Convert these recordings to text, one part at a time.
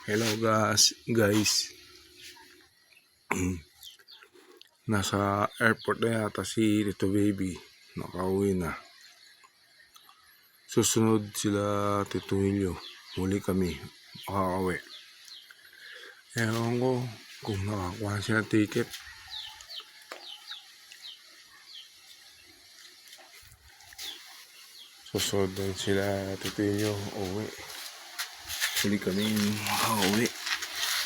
Hello guys. Nasa airport na yata si Rito Baby. Nakauwi na. Susunod sila Tito Julio. Huli kami. Makakauwi. Ewan ko kung nakakuha siya ng ticket. Susunod din sila Tito Julio. Uwi. Huli kami makakauwi.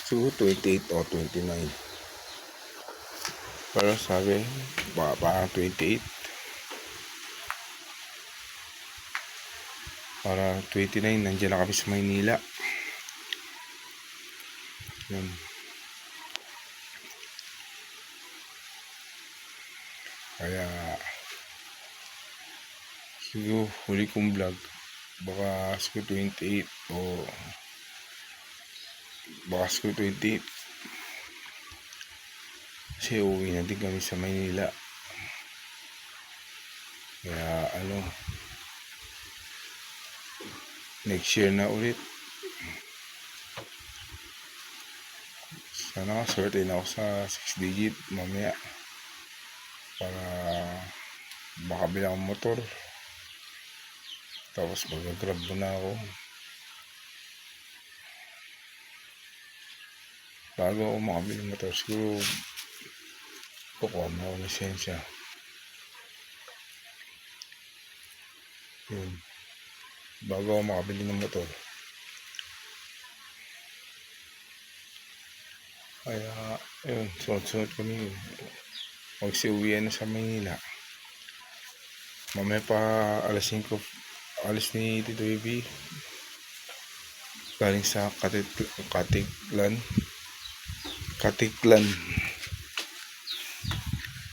Siguro 28 o 29. Pero sabi, parang 28. Para 29, nandiyan na kami sa Maynila. Yan. Kaya, siguro huli kong vlog. Baka siguro 28 o baka siguro 28. Kasi uwi na din kami sa Maynila. Kaya next year na ulit. Sana swerte na ako sa 6 digit mamaya. Para makabili akong motor. Tapos mag-grab na ako. Bago ako makabili ng motor, siguro kukuha mo ako lisensya. Yun. Bago ako makabili ng motor. Kaya, yun, sunod-sunod kami. Magsiuwian na sa Manila. Mamaya pa alas 5, alis ni Tito Baby. Galing sa Katiklan.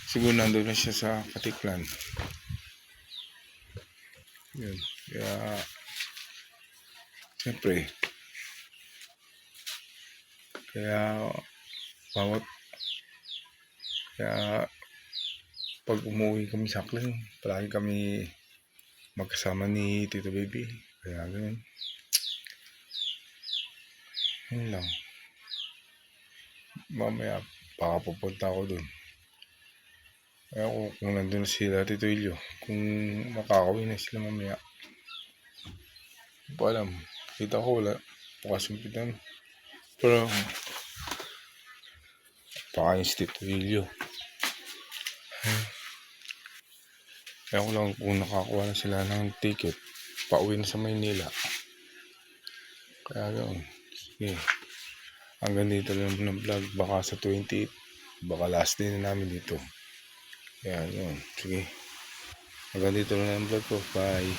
Siguro nandun na siya sa Katiklan. Yun. Kaya, siyempre, pag umuwi kami sa Aklan, palagi kami magkasama ni Tito Baby. Kaya ganun. Yun lang. Mamaya, baka pupunta ako dun. Kaya kung nandun sila Tito Julio, kung makakawin na sila mamaya. Hindi ko alam. Kita ko wala. Bukas yung pitan. Pero, baka yung Tito Julio. Kaya ko lang kung nakakuha na sila ng ticket, pauwi na sa Maynila. Kaya yun. Sige. Hanggang dito lang ng vlog. Baka sa 28. Baka last day na namin dito. Kaya yun. Sige. Hanggang dito lang ng vlog ko. Bye.